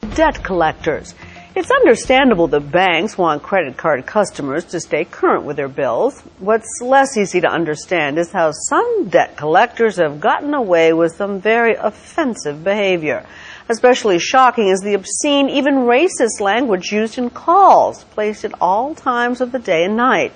Debt collectors. It's understandable that banks want credit card customers to stay current with their bills. What's less easy to understand is how some debt collectors have gotten away with some very offensive behavior. Especially shocking is the obscene, even racist language used in calls, placed at all times of the day and night.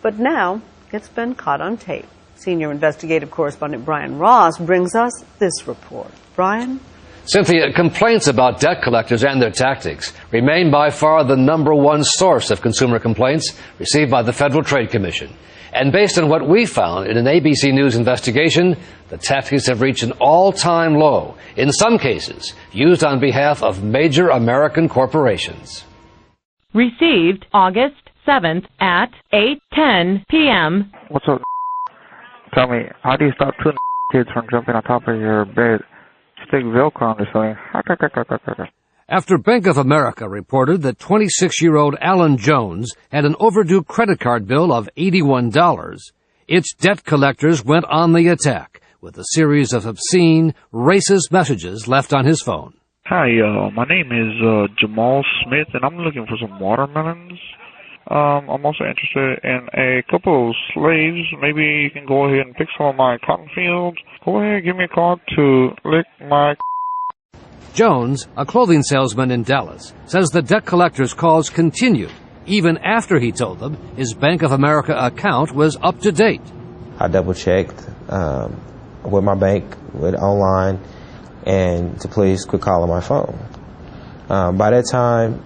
But now it's been caught on tape. Senior investigative correspondent Brian Ross brings us this report. Brian? Cynthia, complaints about debt collectors and their tactics remain by far the #1 source of consumer complaints received by the Federal Trade Commission. And based on what we found in an ABC News investigation, the tactics have reached an all-time low, in some cases used on behalf of major American corporations. Received August 7th at 8:10 p.m. What's up? Tell me, how do you stop two kids from jumping on top of your bed? Stick Velcro on this thing. After Bank of America reported that 26-year-old Alan Jones had an overdue credit card bill of $81, its debt collectors went on the attack with a series of obscene, racist messages left on his phone. Hi, my name is Jamal Smith, and I'm looking for some watermelons. I'm also interested in a couple of slaves. Maybe you can go ahead and pick some of my cotton fields. Go ahead, give me a call to lick my... Jones, a clothing salesman in Dallas, says the debt collector's calls continued even after he told them his Bank of America account was up to date. I double-checked with my bank, with online, and to please quit calling my phone. By that time,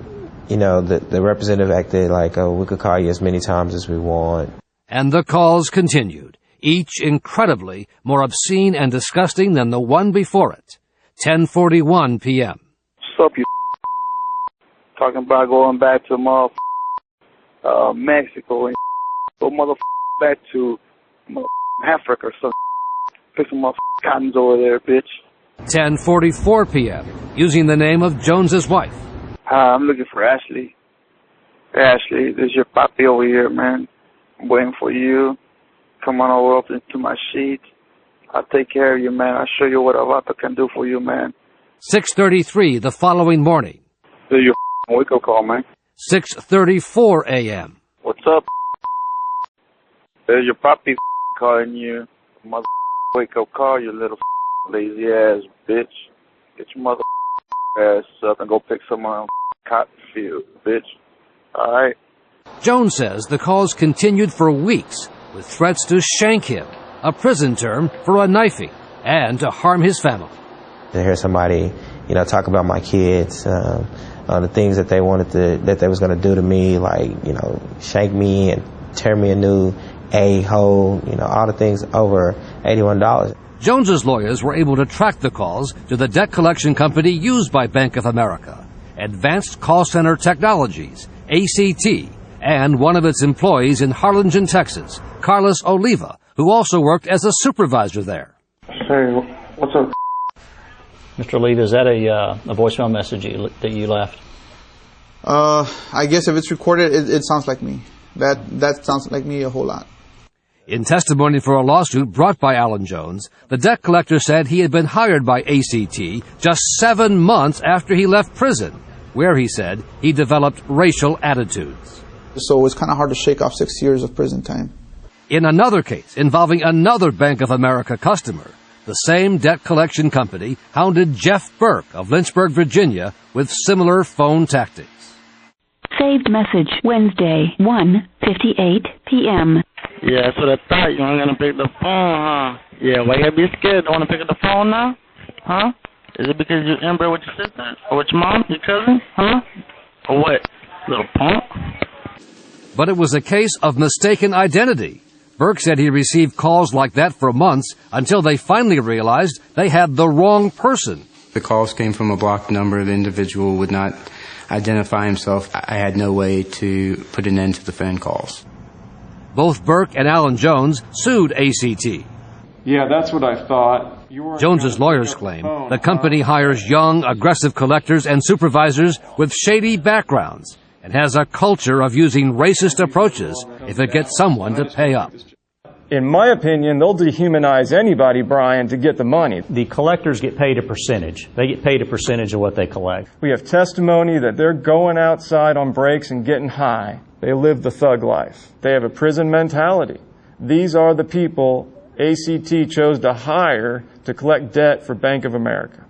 you know, the representative acted like, oh, we could call you as many times as we want. And the calls continued, each incredibly more obscene and disgusting than the one before it. 10:41 p.m. What's up, you talking about going back to Mexico and go back to Africa or something. Pick some cottons over there, bitch. 10:44 p.m. using the name of Jones's wife. Hi, I'm looking for Ashley. Ashley, this is your papi over here, man. I'm waiting for you. Come on over up into my sheets. I'll take care of you, man. I'll show you what a vato can do for you, man. 6:33 the following morning. This is your wake-up call, man. 6:34 a.m. What's up? There's your papi calling you. Mother wake-up call, you little lazy-ass bitch. Get your mother ass up and go pick some cotton field, bitch. All right? Jones says the calls continued for weeks with threats to shank him, a prison term for a knifing, and to harm his family. To hear somebody, you know, talk about my kids, the things that they wanted that they was going to do to me, like, you know, shank me and tear me a new a-hole, you know, all the things over $81. Jones's lawyers were able to track the calls to the debt collection company used by Bank of America, Advanced Call Center Technologies, ACT, and one of its employees in Harlingen, Texas, Carlos Oliva, who also worked as a supervisor there. Hey, what's up? Mr. Oliva, is that a voicemail message that you left? I guess if it's recorded, it sounds like me. That sounds like me a whole lot. In testimony for a lawsuit brought by Alan Jones, the debt collector said he had been hired by ACT just 7 months after he left prison, where he said he developed racial attitudes. So it's kind of hard to shake off 6 years of prison time. In another case involving another Bank of America customer, the same debt collection company hounded Jeff Burke of Lynchburg, Virginia, with similar phone tactics. Saved message Wednesday, 1:58 p.m. Yeah, that's what I thought. You weren't going to pick the phone, huh? Yeah, why you gotta be scared? Don't want to pick up the phone now? Huh? Is it because you're inbred with your sister? Or with your mom? Your cousin? Huh? Or what? Little punk? But it was a case of mistaken identity. Burke said he received calls like that for months until they finally realized they had the wrong person. The calls came from a blocked number. The individual would not identify himself. I had no way to put an end to the phone calls. Both Burke and Alan Jones sued ACT. Yeah, that's what I thought. Jones's lawyers claim the company hires young, aggressive collectors and supervisors with shady backgrounds and has a culture of using racist approaches if it gets someone to pay up. In my opinion, they'll dehumanize anybody, Brian, to get the money. The collectors get paid a percentage. They get paid a percentage of what they collect. We have testimony that they're going outside on breaks and getting high. They live the thug life. They have a prison mentality. These are the people ACT chose to hire to collect debt for Bank of America.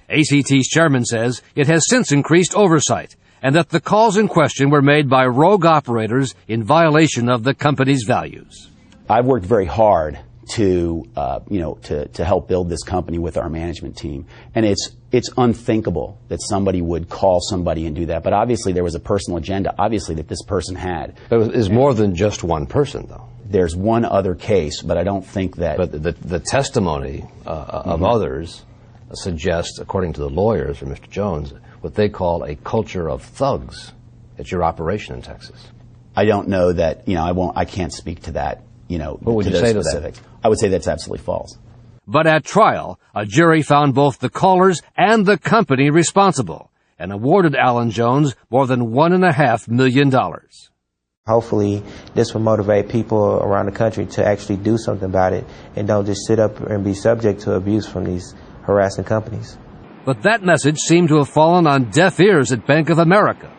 ACT's chairman says it has since increased oversight and that the calls in question were made by rogue operators in violation of the company's values. I've worked very hard to help build this company with our management team, and it's unthinkable that somebody would call somebody and do that. But obviously there was a personal agenda, obviously, that this person had. It is more than just one person, though. There's one other case, but I don't think that. But the testimony of others suggests, according to the lawyers for Mr. Jones, what they call a culture of thugs at your operation in Texas. I don't know that. I can't speak to that. What would you say to that? I would say that's absolutely false. But at trial, a jury found both the callers and the company responsible and awarded Alan Jones more than $1.5 million. Hopefully, this will motivate people around the country to actually do something about it and don't just sit up and be subject to abuse from these harassing companies. But that message seemed to have fallen on deaf ears at Bank of America.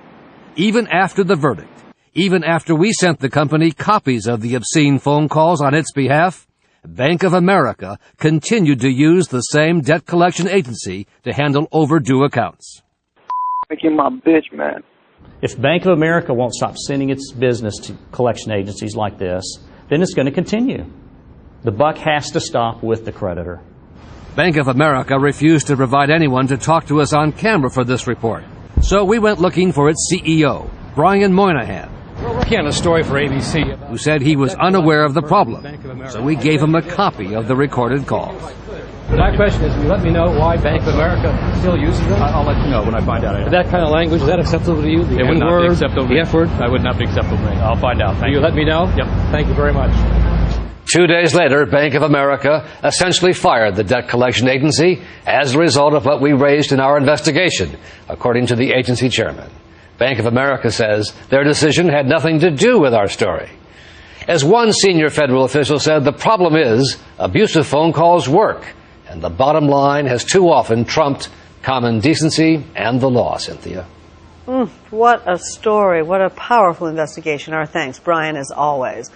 Even after the verdict, even after we sent the company copies of the obscene phone calls on its behalf, Bank of America continued to use the same debt collection agency to handle overdue accounts. Making my bitch, man. If Bank of America won't stop sending its business to collection agencies like this, then it's going to continue. The buck has to stop with the creditor. Bank of America refused to provide anyone to talk to us on camera for this report. So we went looking for its CEO, Brian Moynihan. We're working on a story for ABC who said he was unaware of the problem. So we gave him a copy of the recorded calls. My question is, will you let me know why Bank of America still uses them? I'll let you know when I find out. That kind of language, is that acceptable to you? It would not be acceptable. The F word? I would not be acceptable to me. I'll find out. Will you let me know? Yep. Thank you very much. 2 days later, Bank of America essentially fired the debt collection agency as a result of what we raised in our investigation, according to the agency chairman. Bank of America says their decision had nothing to do with our story. As one senior federal official said, the problem is abusive phone calls work, and the bottom line has too often trumped common decency and the law, Cynthia. What a story. What a powerful investigation. Our thanks, Brian, as always.